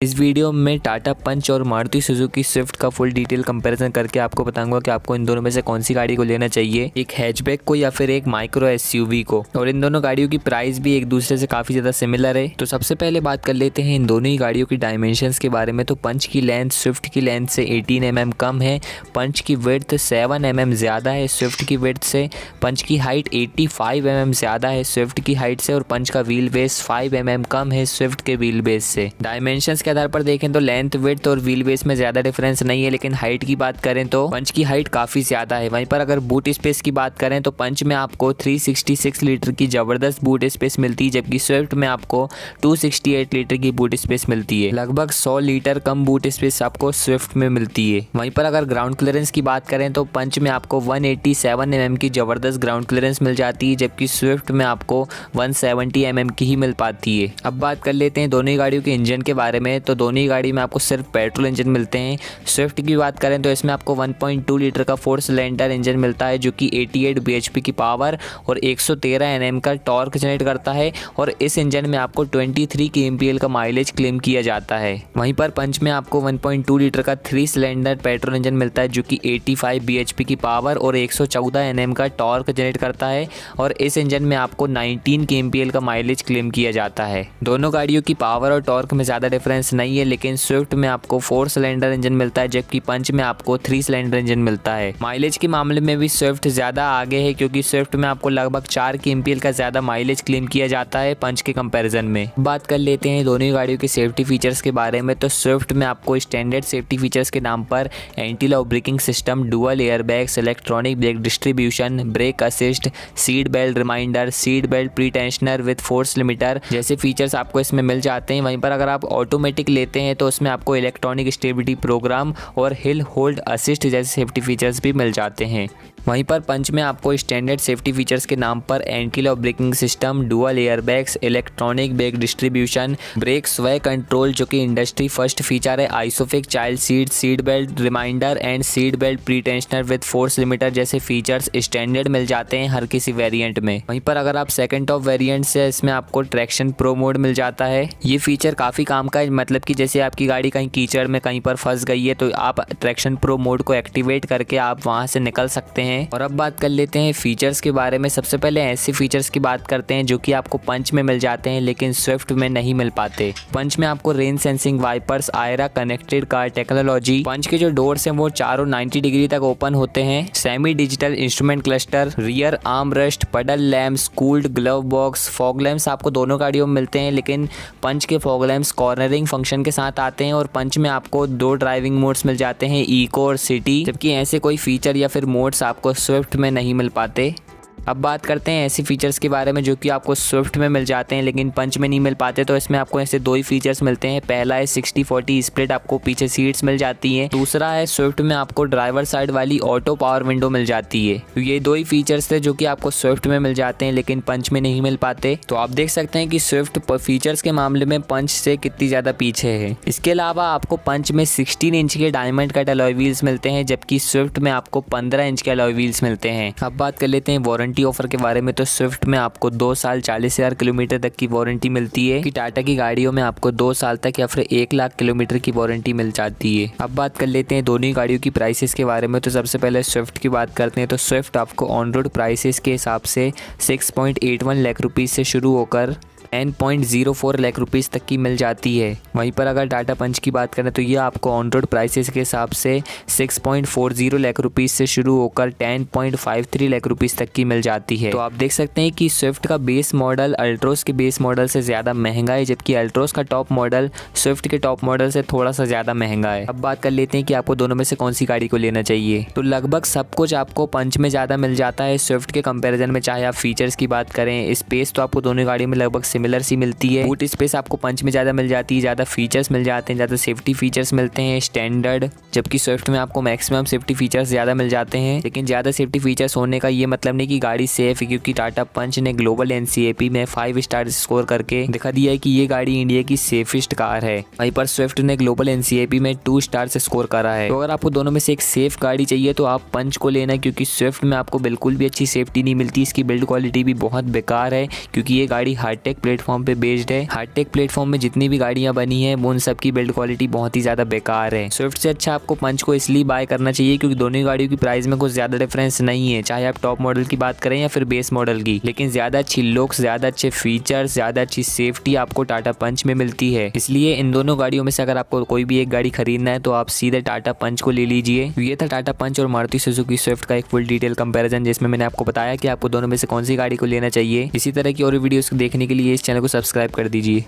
इस वीडियो में टाटा पंच और मारुति सुजुकी स्विफ्ट का फुल डिटेल कंपैरिजन करके आपको बताऊंगा कि आपको इन दोनों में से कौन सी गाड़ी को लेना चाहिए, एक हैचबैक को या फिर एक माइक्रो एसयूवी को। और इन दोनों गाड़ियों की प्राइस भी एक दूसरे से काफी ज्यादा सिमिलर है। तो सबसे पहले बात कर लेते हैं इन दोनों ही गाड़ियों की डायमेंशंस के बारे में। तो पंच की लेंथ स्विफ्ट की लेंथ से 18 mm कम है, पंच की विड्थ 7 mm ज्यादा है स्विफ्ट की विड्थ से, पंच की हाइट 85 mm ज्यादा है स्विफ्ट की हाइट से, और पंच का व्हील बेस 5 mm कम है स्विफ्ट के व्हील बेस से। डायमेंशंस के आधार पर देखें तो लेंथ विड्थ और व्हील बेस में ज्यादा डिफरेंस नहीं है, लेकिन हाइट की बात करें तो पंच की हाइट काफी ज्यादा है। वहीं पर अगर बूट स्पेस की बात करें तो पंच में आपको 366 लीटर की जबरदस्त बूट स्पेस मिलती है, जबकि स्विफ्ट में आपको 268 लीटर की बूट स्पेस मिलती है। लगभग 100 लीटर कम बूट स्पेस आपको स्विफ्ट में मिलती है। वहीं पर अगर ग्राउंड क्लियरेंस की बात करें तो पंच में आपको 187 mm की जबरदस्त ग्राउंड क्लियरेंस मिल जाती है, जबकि स्विफ्ट में आपको 170 mm की ही मिल पाती है। अब बात कर लेते हैं दोनों ही गाड़ियों के इंजन के बारे में। तो दोनों ही गाड़ी में आपको सिर्फ पेट्रोल इंजन मिलते हैं। स्विफ्ट की बात करें तो इसमें आपको 1.2 लीटर का 4 सिलेंडर इंजन मिलता है, जो कि 88 bhp की पावर और 113 Nm का टॉर्क जनरेट करता है, और इस इंजन में आपको 23 kmpl का माइलेज क्लेम किया जाता है। वहीं पर पंच में आपको 1.2 लीटर का 3 सिलेंडर पेट्रोल इंजन मिलता है, जो कि 85 bhp की पावर और 114 Nm का टॉर्क जनरेट करता है, और इस इंजन में आपको 19 kmpl का माइलेज क्लेम किया जाता है। दोनों गाड़ियों की पावर और टॉर्क में ज़्यादा डिफरेंस नहीं है, लेकिन स्विफ्ट में आपको 4 सिलेंडर इंजन मिलता है, जबकि पंच में आपको 3 सिलेंडर इंजन मिलता है। माइलेज के मामले में भी स्विफ्ट ज़्यादा आगे है, क्योंकि स्विफ्ट में आपको लगभग 4 kmpl का ज़्यादा माइलेज क्लेम किया जाता है पंच के कंपैरिजन में। बात कर लेते हैं दोनों ही गाड़ियों के सेफ्टी फीचर्स के बारे में। तो स्विफ्ट में आपको स्टैंडर्ड सेफ्टी फीचर्स के नाम पर anti lock braking system, dual air bags, electronic brake distribution, brake assist, seat belt reminder, seat belt pre tensioner with force limiter जैसे फीचर्स आपको इसमें मिल जाते हैं। वहीं पर अगर आप ऑटोमेटिक लेते हैं तो उसमें आपको इलेक्ट्रॉनिक स्टेबिलिटी प्रोग्राम और हिल होल्ड असिस्ट जैसे सेफ्टी फीचर्स भी मिल जाते हैं। वहीं पर पंच में आपको स्टैंडर्ड सेफ्टी फीचर्स के नाम पर anti lock braking system, dual airbags, electronic brake distribution, brake sway control जो कि इंडस्ट्री फर्स्ट फीचर है, ISOFIX child seat, seat belt reminder and seat belt pre tensioner with force limiter जैसे features standard मिल जाते हैं हर किसी variant में। वहीं पर अगर आप सेकंड टॉप वेरिएंट से इसमें आपको ट्रैक्शन प्रो मोड मिल जाता है। ये फीचर काफ़ी काम का है, मतलब कि जैसे आपकी गाड़ी कहीं कीचड़ में कहीं पर फंस गई है तो आप ट्रैक्शन प्रो मोड को एक्टिवेट करके आप वहाँ से निकल सकते हैं। और अब बात कर लेते हैं फीचर्स के बारे में। सबसे पहले ऐसे फीचर्स की बात करते हैं जो कि आपको पंच में मिल जाते हैं लेकिन स्विफ्ट में नहीं मिल पाते। पंच में आपको rain sensing wipers, iRA connected car technology, Punch के जो डोर्स हैं वो चारों 90 डिग्री तक ओपन होते हैं, semi digital instrument cluster, rear arm rest, puddle lamps, cooled glove box, fog lamps आपको दोनों गाड़ियों में मिलते हैं, लेकिन पंच के फॉग लैम्प्स कॉर्नरिंग फंक्शन के साथ आते हैं। और पंच में आपको 2 ड्राइविंग मोड्स मिल जाते हैं, इको और सिटी, जबकि ऐसे कोई फीचर या फिर मोड्स आपको स्विफ्ट में नहीं मिल पाते। अब बात करते हैं ऐसी फीचर्स के बारे में जो कि आपको स्विफ्ट में मिल जाते हैं लेकिन पंच में नहीं मिल पाते। तो इसमें आपको ऐसे 2 ही फीचर्स मिलते हैं। पहला है 60-40 स्प्लिट, आपको पीछे सीट्स मिल जाती हैं। दूसरा है स्विफ्ट में आपको ड्राइवर साइड वाली ऑटो पावर विंडो मिल जाती है। तो ये 2 ही फीचर्स थे जो कि आपको स्विफ्ट में मिल जाते हैं लेकिन पंच में नहीं मिल पाते। तो आप देख सकते हैं कि स्विफ्ट फीचर्स के मामले में पंच से कितनी ज़्यादा पीछे है। इसके अलावा आपको पंच में 16 इंच के डायमंड कट अलॉय व्हील्स मिलते हैं, जबकि स्विफ्ट में आपको 15 इंच के अलॉय व्हील्स मिलते हैं। अब बात कर लेते हैं वारंटी ऑफर के बारे में। तो स्विफ्ट में आपको 2 साल 40,000 किलोमीटर तक की वारंटी मिलती है, कि टाटा की गाड़ियों में आपको 2 साल तक या फिर 1 लाख किलोमीटर की वारंटी मिल जाती है। अब बात कर लेते हैं दोनों ही गाड़ियों की प्राइसेस के बारे में। तो सबसे पहले स्विफ्ट की बात करते हैं। तो स्विफ्ट आपको ऑन रोड प्राइसेस के हिसाब से 6.81 लाख रुपीज़ से शुरू होकर 10.04 लाख रुपीज़ तक की मिल जाती है। वहीं पर अगर टाटा पंच की बात करें तो ये आपको ऑन रोड प्राइसेस के हिसाब से 6.40 लाख रुपीज़ से शुरू होकर 10.53 लाख रुपीज़ तक की मिल जाती है। तो आप देख सकते हैं कि स्विफ्ट का बेस मॉडल अल्ट्रोस के बेस मॉडल से ज़्यादा महंगा है, जबकि अल्ट्रोस का टॉप मॉडल स्विफ्ट के टॉप मॉडल से थोड़ा सा ज़्यादा महंगा है। अब बात कर लेते हैं कि आपको दोनों में से कौन सी गाड़ी को लेना चाहिए। तो लगभग सब कुछ आपको पंच में ज़्यादा मिल जाता है स्विफ्ट के कंपेरिजन में। चाहे आप फीचर्स की बात करें, स्पेस तो आपको दोनों गाड़ियों में लगभग सिमिलर सी मिलती है। बूट स्पेस आपको पंच में ज़्यादा मिल जाती है, ज़्यादा फीचर्स मिल जाते हैं, ज़्यादा सेफ्टी फीचर्स मिलते हैं स्टैंडर्ड, जबकि स्विफ्ट में आपको मैक्सिमम सेफ्टी फीचर्स ज़्यादा मिल जाते हैं। लेकिन ज़्यादा सेफ्टी फीचर्स होने का ये मतलब नहीं कि गाड़ी सेफ है, क्योंकि टाटा पंच ने ग्लोबल NCAP में 5 स्टार स्कोर करके दिखा दिया है कि ये गाड़ी इंडिया की सेफेस्ट कार है। वहीं पर स्विफ्ट ने ग्लोबल NCAP में 2 स्टार से स्कोर करा है। तो अगर आपको दोनों में से एक सेफ गाड़ी चाहिए तो आप पंच को लेना, क्योंकि स्विफ्ट में आपको बिल्कुल भी अच्छी सेफ्टी नहीं मिलती। इसकी बिल्ड क्वालिटी भी बहुत बेकार है, क्योंकि ये गाड़ी हाईटेक प्लेटफॉर्म पे बेस्ड है। हार्टेक प्लेटफॉर्म में जितनी भी गाड़ियां बनी है वो उन सब की बिल्ड क्वालिटी बहुत ही ज्यादा बेकार है। स्विफ्ट से अच्छा आपको पंच को इसलिए बाय करना चाहिए क्योंकि दोनों गाड़ियों की प्राइस में कुछ ज्यादा डिफरेंस नहीं है, चाहे आप टॉप मॉडल की बात करें या फिर बेस मॉडल की। लेकिन ज्यादा अच्छी लुक्स, ज्यादा अच्छे फीचर्स, ज्यादा अच्छी सेफ्टी आपको टाटा पंच में मिलती है। इसलिए इन दोनों गाड़ियों में से अगर आपको कोई भी एक गाड़ी खरीदना है तो आप सीधे टाटा पंच को ले लीजिए। ये था टाटा पंच और मारुति सुजुकी स्विफ्ट का एक फुल डिटेल कंपैरिजन, जिसमें मैंने आपको बताया कि आपको दोनों में से कौन सी गाड़ी को लेना चाहिए। इसी तरह की और वीडियोस देखने के लिए इस चैनल को सब्सक्राइब कर दीजिए।